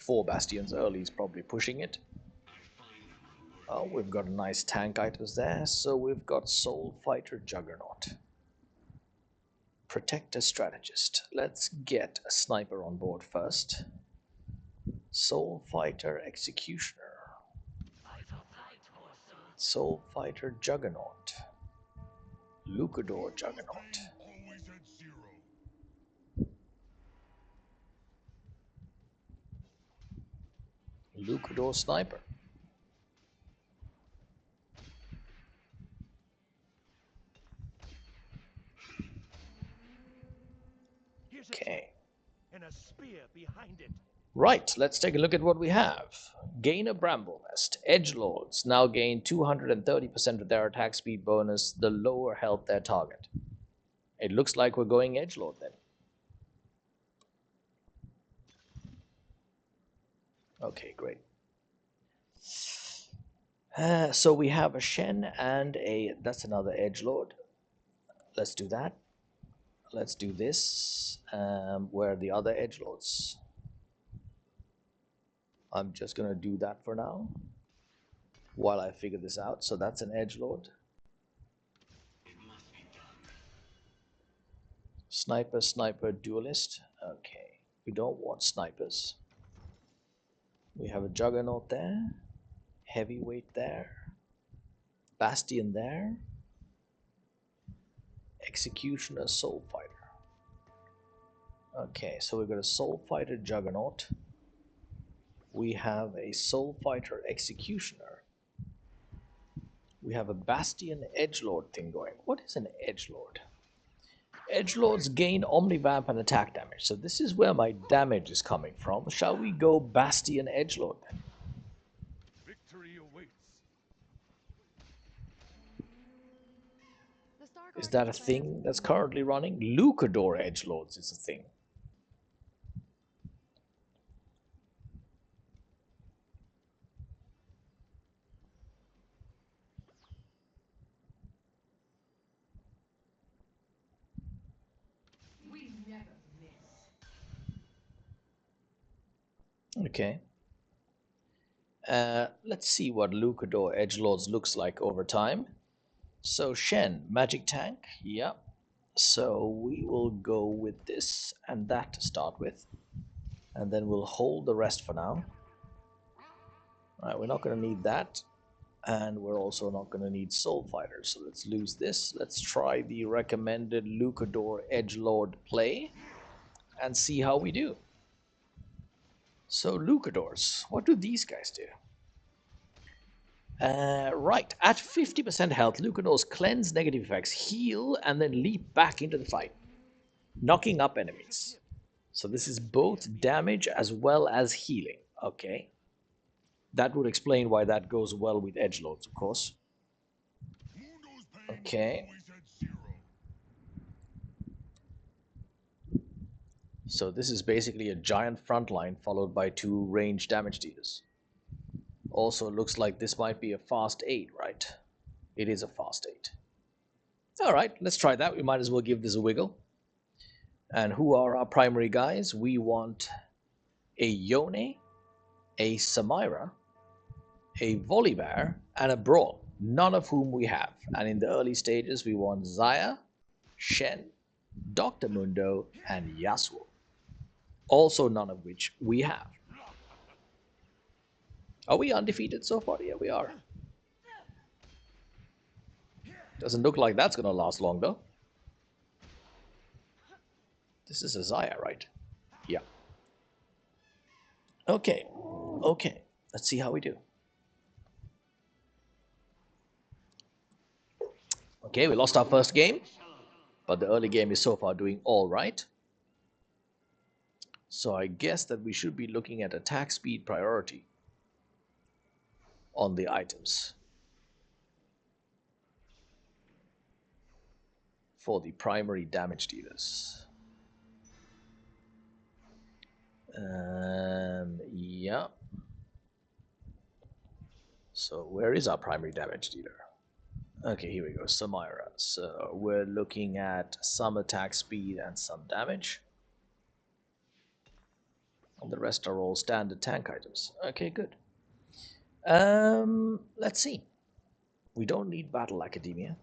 4 bastions early is probably pushing it. Oh, we've got a nice tank items there. So we've got Soul Fighter Juggernaut. Protector Strategist. Let's get a sniper on board first. Soul Fighter Executioner. Soul Fighter Juggernaut. Luchador Juggernaut. Luchador Sniper. Okay. And a spear behind it. Right, let's take a look at what we have. Gain a Bramble Vest. Edgelords now gain 230% of their attack speed bonus the lower health their target. It looks like we're going Edgelord then. Okay, great. So we have a Shen and a... That's another Edgelord. Let's do that. Let's do this. Where are the other Edgelords? I'm just going to do that for now while I figure this out. So that's an Edgelord. Sniper, Sniper, Duelist. Okay, we don't want snipers. We have a Juggernaut there. Heavyweight there. Bastion there. Executioner, Soul Fighter. Okay, so we've got a Soul Fighter Juggernaut. We have a Soul Fighter Executioner. We have a Bastion Edgelord thing going. What is an Edgelord? Edgelords gain Omnivamp and attack damage. So this is where my damage is coming from. Shall we go Bastion Edgelord then? Victory awaits. Is that a thing that's currently running? Luchador Edgelords is a thing. Okay. Let's see what Luchador Edgelords looks like over time. So Shen, Magic Tank, yeah. So we will go with this and that to start with. And then we'll hold the rest for now. Alright, we're not going to need that. And we're also not going to need Soul Fighter. So let's lose this. Let's try the recommended Luchador Edgelord play and see how we do. So Luchadors, what do these guys do? Right, at 50% health, Luchadors cleanse negative effects, heal, and then leap back into the fight, knocking up enemies. So this is both damage as well as healing. Okay. That would explain why that goes well with Edgelords, of course. Okay. So this is basically a giant frontline followed by 2 ranged damage dealers. Also looks like this might be a fast 8, right? It is a fast 8. Alright, let's try that. We might as well give this a wiggle. And who are our primary guys? We want a Yone, a Samira, a Volibear, and a Brawl, none of whom we have. And in the early stages, we want Zaya, Shen, Dr. Mundo, and Yasuo. Also none of which we have. Are we undefeated so far? Yeah, we are. Doesn't look like that's going to last long, though. This is a Zaya, right? Yeah. Okay. Okay. Let's see how we do. Okay, we lost our first game, but the early game is so far doing all right. So I guess that we should be looking at attack speed priority on the items for the primary damage dealers. Yeah. So where is our primary damage dealer? Okay, here we go, Samira. So we're looking at some attack speed and some damage. And the rest are all standard tank items. Okay, good. Let's see. We don't need Battle Academia.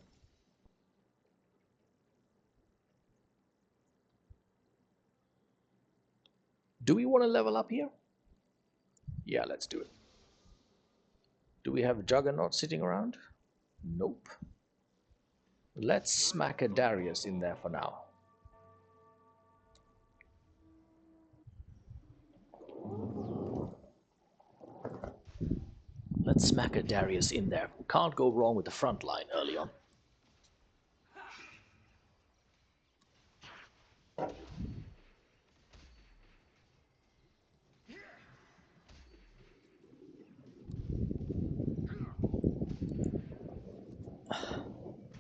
Do we want to level up here? Yeah, let's do it. Do we have a Juggernaut sitting around? Nope. Let's smack a Darius in there for now. Let's smack a Darius in there. We can't go wrong with the front line early on.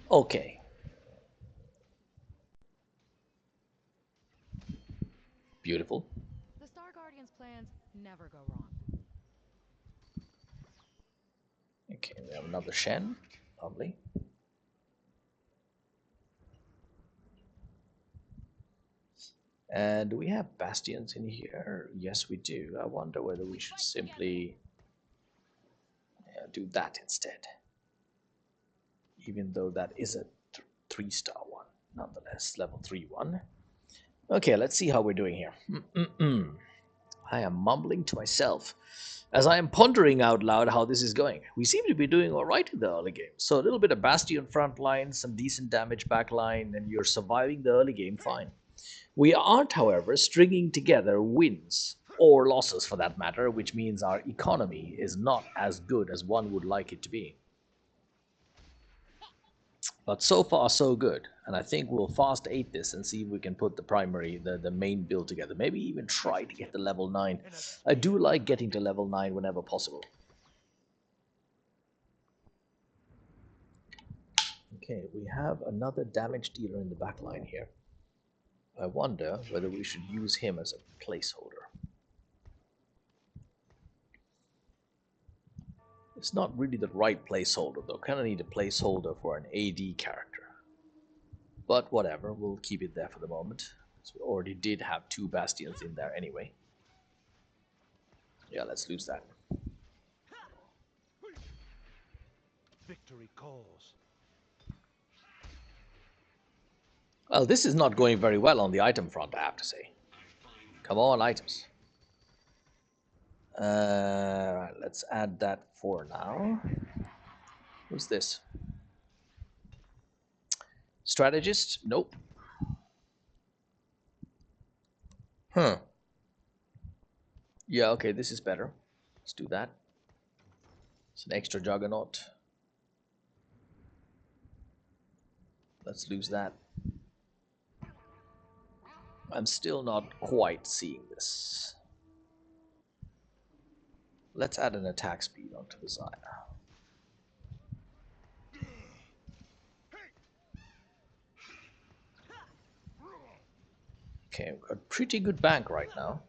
Okay. Beautiful. The Star Guardian's plans never go wrong. Okay, we have another Shen. Lovely. And do we have bastions in here? Yes, we do. I wonder whether we should simply do that instead. Even though that is a 3-star one. Nonetheless, level 3 one. Okay, let's see how we're doing here. I am mumbling to myself as I am pondering out loud how this is going. We seem to be doing alright in the early game. So a little bit of Bastion front line, some decent damage back line, and you're surviving the early game fine. We aren't, however, stringing together wins, or losses for that matter, which means our economy is not as good as one would like it to be. But so far, so good. And I think we'll fast 8 this and see if we can put the primary, the main build together. Maybe even try to get the level 9. I do like getting to level 9 whenever possible. Okay, we have another damage dealer in the back line here. I wonder whether we should use him as a placeholder. It's not really the right placeholder though. Kind of need a placeholder for an AD character. But whatever, we'll keep it there for the moment. So we already did have 2 bastions in there anyway. Yeah, let's lose that. Victory calls. Well, this is not going very well on the item front, I have to say. Come on, items. Right, let's add that for now. Who's this? Strategist? Nope. Huh. Yeah, okay, this is better. Let's do that. It's an extra Juggernaut. Let's lose that. I'm still not quite seeing this. Let's add an attack speed onto the Zaya. Okay, we've got pretty good bank right now.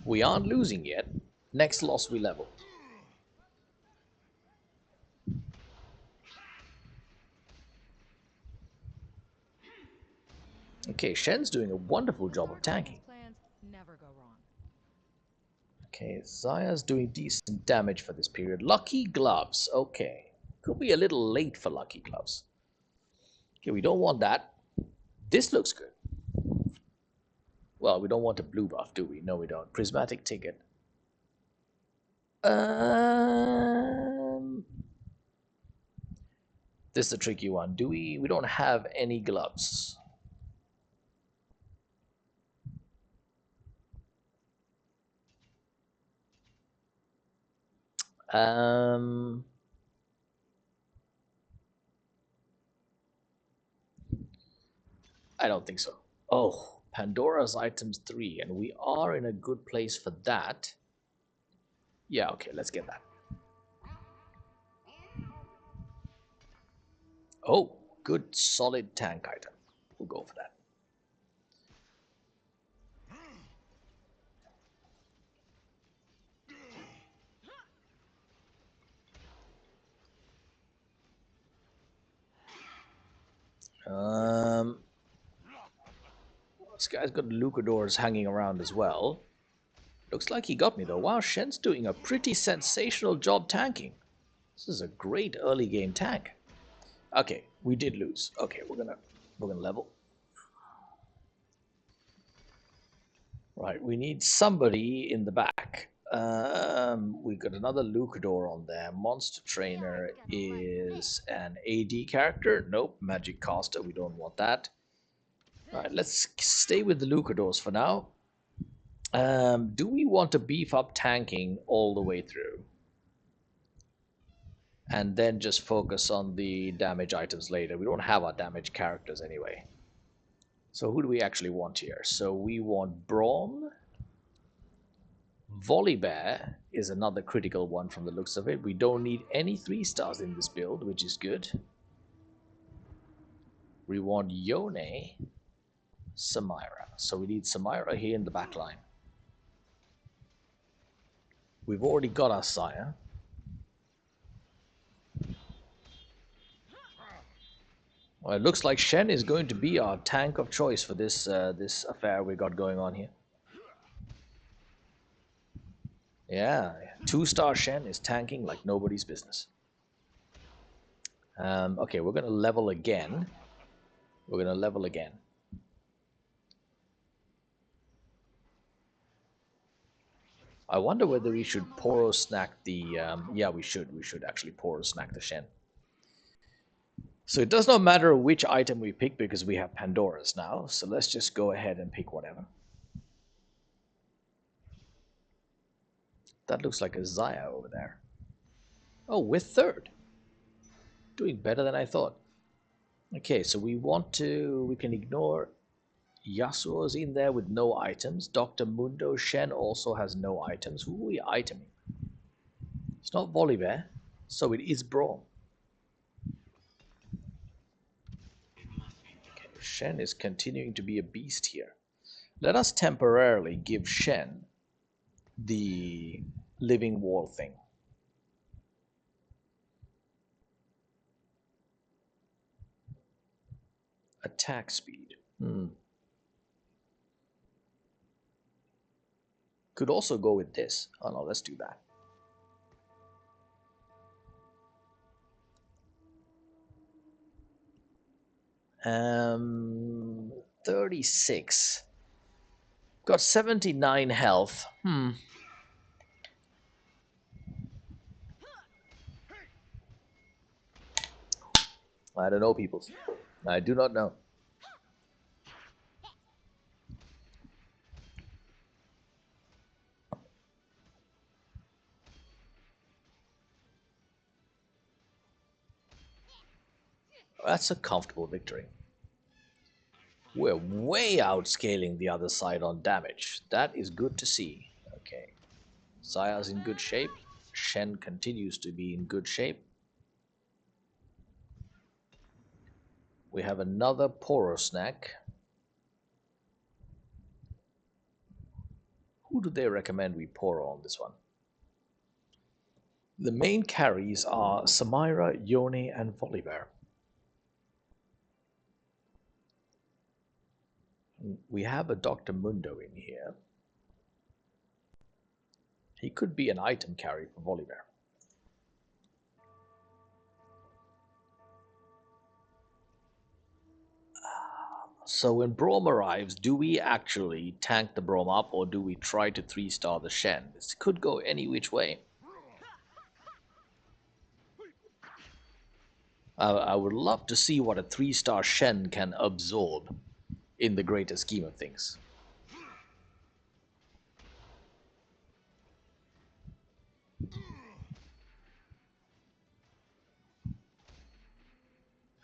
We aren't losing yet. Next loss we level. Okay, Shen's doing a wonderful job of tanking. Plans never go wrong. Okay, Zaya's doing decent damage for this period. Lucky gloves. Okay. Could be a little late for lucky gloves. Okay, we don't want that. This looks good. Well, we don't want a blue buff, do we? No, we don't. Prismatic ticket. This is a tricky one. Do we? We don't have any gloves. I don't think so. Oh, Pandora's items 3, and we are in a good place for that. Yeah, okay, let's get that. Oh, good solid tank item. We'll go for that. This guy's got Luchadors hanging around as well. Looks like he got me though. Wow, Shen's doing a pretty sensational job tanking. This is a great early game tank. Okay, we did lose. Okay, we're gonna level. Right, we need somebody in the back. We got another Luchador on there. Monster Trainer is an AD character. Nope, Magic Caster. We don't want that. All right, let's stay with the Luchadors for now. Do we want to beef up tanking all the way through? And then just focus on the damage items later. We don't have our damage characters anyway. So who do we actually want here? So we want Braum. Volibear is another critical one from the looks of it. We don't need any 3 stars in this build, which is good. We want Yone, Samira. So we need Samira here in the back line. We've already got our Sire. Well, it looks like Shen is going to be our tank of choice for this this affair we got going on here. Yeah, 2-star Shen is tanking like nobody's business. Okay, we're going to level again. We're going to level again. I wonder whether we should Poro snack the... yeah, we should. We should actually Poro snack the Shen. So it does not matter which item we pick because we have Pandora's now. So let's just go ahead and pick whatever. That looks like a Zaya over there. Oh, we're third. Doing better than I thought. Okay, so we can ignore Yasuo's in there with no items. Dr. Mundo Shen also has no items. Who are we iteming? It's not Volibear, so it is Braum. Okay, Shen is continuing to be a beast here. Let us temporarily give Shen the living wall thing. Attack speed. Could also go with this. Oh no, let's do that. Um, 36. Got 79 health. I don't know, people. I do not know. That's a comfortable victory. We're way outscaling the other side on damage. That is good to see. Okay. Zaya's in good shape. Shen continues to be in good shape. We have another Poro snack. Who do they recommend we Poro on this one? The main carries are Samira, Yone, and Volibear. We have a Dr. Mundo in here. He could be an item carry for Volibear. So when Braum arrives, do we actually tank the Braum up or do we try to 3-star the Shen? This could go any which way. I would love to see what a 3-star Shen can absorb in the greater scheme of things.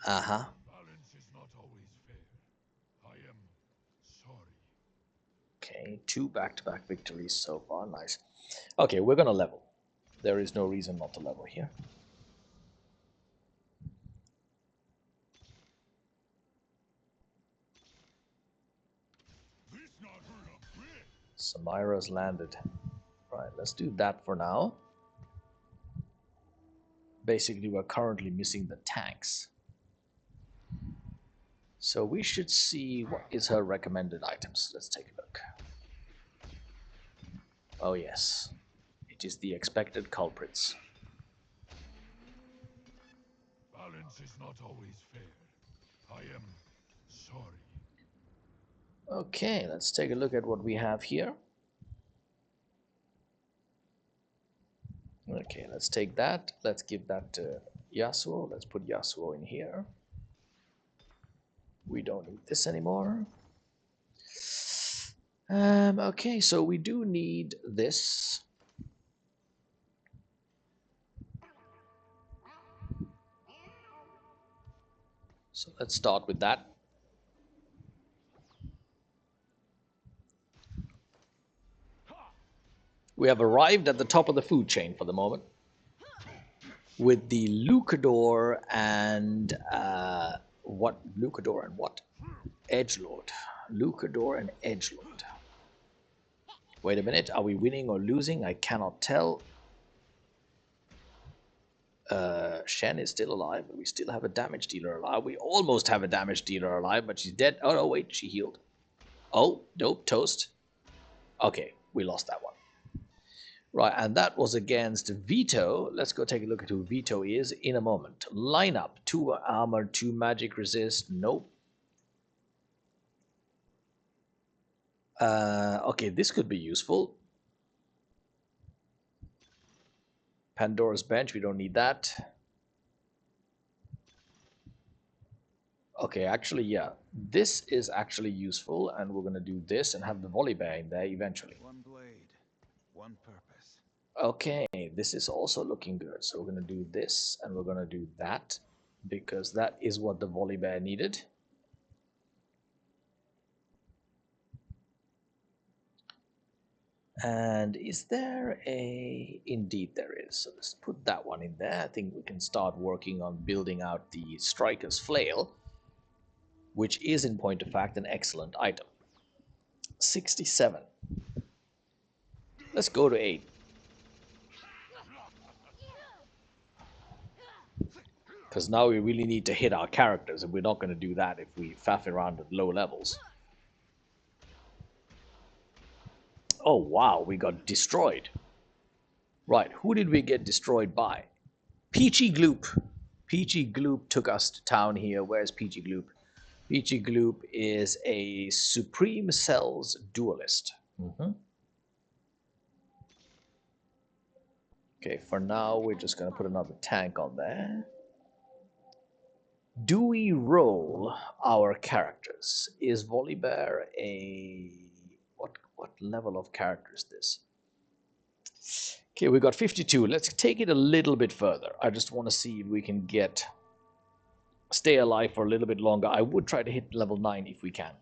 Uh-huh. Balance is not always fair. I am sorry. Okay, 2 back-to-back victories so far. Nice. Okay, we're gonna level. There is no reason not to level here. Samira's landed. Right, let's do that for now. Basically, we're currently missing the tanks. So we should see what is her recommended items. Let's take a look. Oh yes, it is the expected culprits. Balance is not always fair. I am sorry. Okay, let's take a look at what we have here. Okay, let's take that. Let's give that to Yasuo. Let's put Yasuo in here. We don't need this anymore. Okay, so we do need this. So let's start with that. We have arrived at the top of the food chain for the moment with the Luchador and what? Luchador and what? Edgelord. Luchador and Edgelord. Wait a minute, are we winning or losing? I cannot tell. Shen is still alive, but we still have a damage dealer alive. We almost have a damage dealer alive, but she's dead. Oh, no, wait, she healed. Oh, nope, toast. Okay, we lost that one. Right, and that was against Vito. Let's go take a look at who Vito is in a moment. Lineup, 2 armor, 2 magic resist. Nope. Okay, this could be useful. Pandora's Bench, we don't need that. Okay, actually, yeah. This is actually useful, and we're going to do this and have the volley bear in there eventually. One blade, one purpose. Okay, this is also looking good. So we're going to do this, and we're going to do that, because that is what the volley bear needed. And is there a... Indeed there is. So let's put that one in there. I think we can start working on building out the Striker's Flail, which is in point of fact an excellent item. 67. Let's go to 8. Because now we really need to hit our characters, and we're not going to do that if we faff around at low levels. Oh wow, we got destroyed. Right, who did we get destroyed by? Peachy Gloop. Peachy Gloop took us to town here. Where's Peachy Gloop? Peachy Gloop is a Supreme Cells duelist. Okay, for now we're just going to put another tank on there. Do we roll our characters? Is Volibear a... What level of character is this? Okay, we got 52. Let's take it a little bit further. I just want to see if we can stay alive for a little bit longer. I would try to hit level 9 if we can.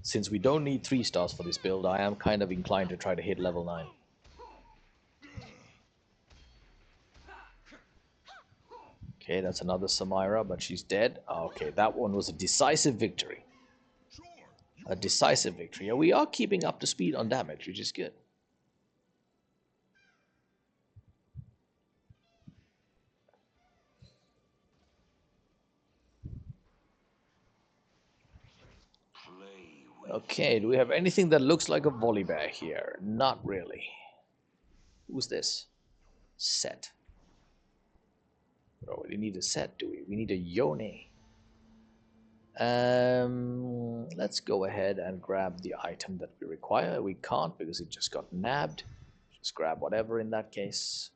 Since we don't need 3 stars for this build, I am kind of inclined to try to hit level 9. Okay, that's another Samira, but she's dead. Okay, that one was a decisive victory. A decisive victory. Yeah, we are keeping up to speed on damage, which is good. Okay, do we have anything that looks like a volley bear here? Not really. Who's this? Set. We don't really need a set, do we? We need a Yone. Let's go ahead and grab the item that we require. We can't because it just got nabbed. Just grab whatever in that case.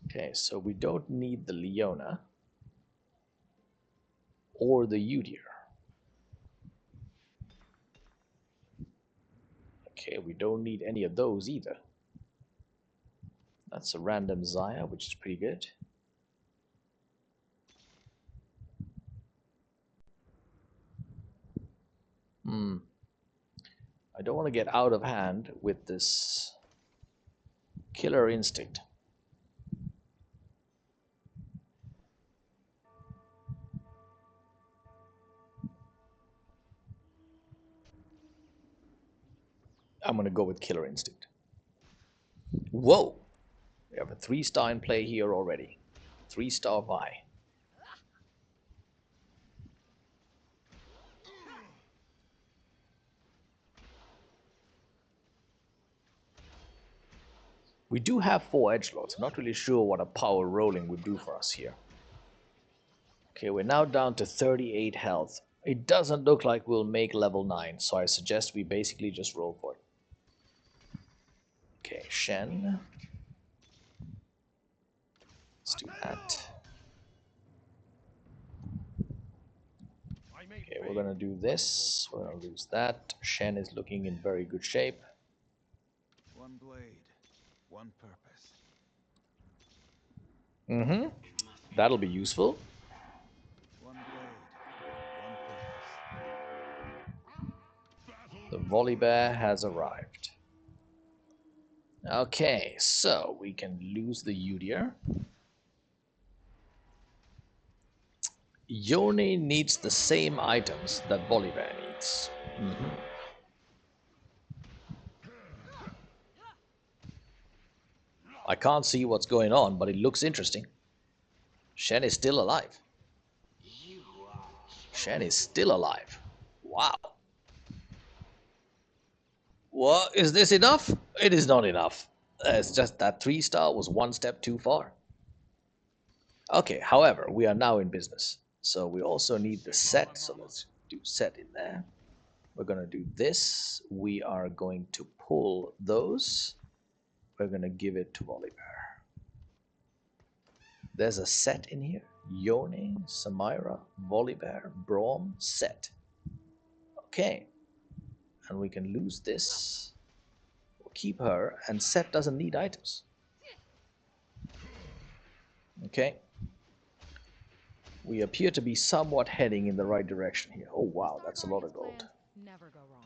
Okay, so we don't need the Leona or the Udyr. Okay, we don't need any of those either. That's a random Xayah, which is pretty good. I don't want to get out of hand with this Killer Instinct. I'm going to go with Killer Instinct. Whoa! We have a 3-star in play here already. 3-star Vi. We do have 4 edgelords. I'm not really sure what a power rolling would do for us here. Okay, we're now down to 38 health. It doesn't look like we'll make level 9, so I suggest we basically just roll for it. Okay, Shen. Let's do that. Okay, we're gonna do this. We're gonna lose that. Shen is looking in very good shape. One blade, one purpose. Mm-hmm. That'll be useful. One blade, one purpose. The volley bear has arrived. Okay, so we can lose the Udyr. Yone needs the same items that volley bear needs. Mm-hmm. I can't see what's going on, but it looks interesting. Shen is still alive. Shen is still alive. Wow. Well, is this enough? It is not enough. It's just that 3-star was one step too far. Okay, however, we are now in business. So we also need the set. So let's do set in there. We're going to do this. We are going to pull those. We're going to give it to Volibear. There's a set in here. Yone, Samira, Volibear, Braum, set. Okay. And we can lose this. We'll keep her. And set doesn't need items. Okay. We appear to be somewhat heading in the right direction here. Oh wow, that's a lot of gold. Never go wrong.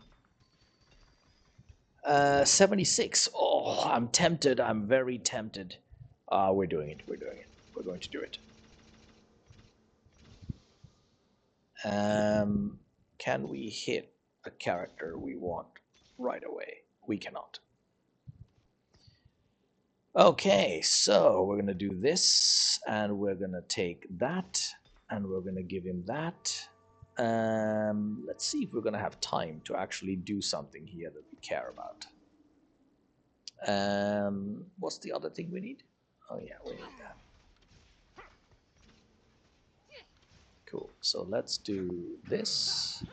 76. Oh, I'm tempted. I'm very tempted. We're doing it. We're doing it. We're going to do it. Can we hit a character we want right away? We cannot. Okay, so we're going to do this, and we're going to take that, and we're going to give him that. Let's see if we're going to have time to actually do something here that we care about. What's the other thing we need? Oh yeah, we need that. Cool, so let's do this.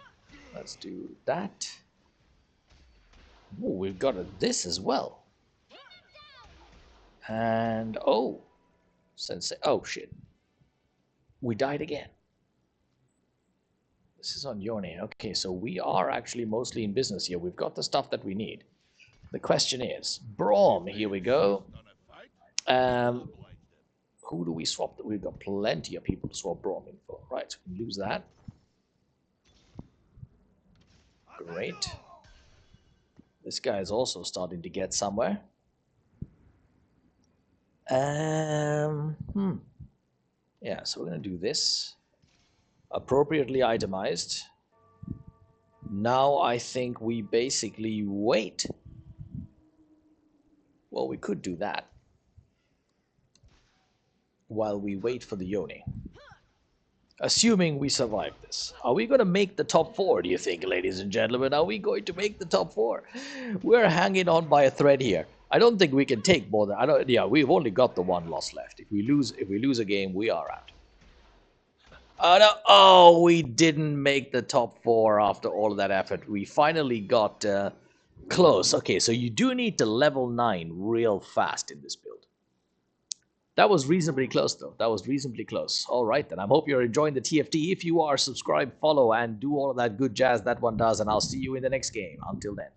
Let's do that. Ooh, we've got this as well. And oh, sensei. Oh shit. We died again. This is on Yone. Okay, so we are actually mostly in business here. We've got the stuff that we need. The question is, Braum, here we go. Who do we swap? We've got plenty of people to swap Braum in for. Right, so we lose that. Great. This guy is also starting to get somewhere. Yeah, so we're going to do this. Appropriately itemized. Now I think we basically wait. Well, we could do that. While we wait for the Yone. Assuming we survive this. Are we going to make the top 4, do you think, ladies and gentlemen? Are we going to make the top 4? We're hanging on by a thread here. I don't think we can take more than... Yeah, we've only got the 1 loss left. If we lose a game, we are out. No, oh, we didn't make the top 4 after all of that effort. We finally got close. Okay, so you do need to level 9 real fast in this build. That was reasonably close, though. That was reasonably close. All right, then. I hope you're enjoying the TFT. If you are, subscribe, follow, and do all of that good jazz that one does, and I'll see you in the next game. Until then.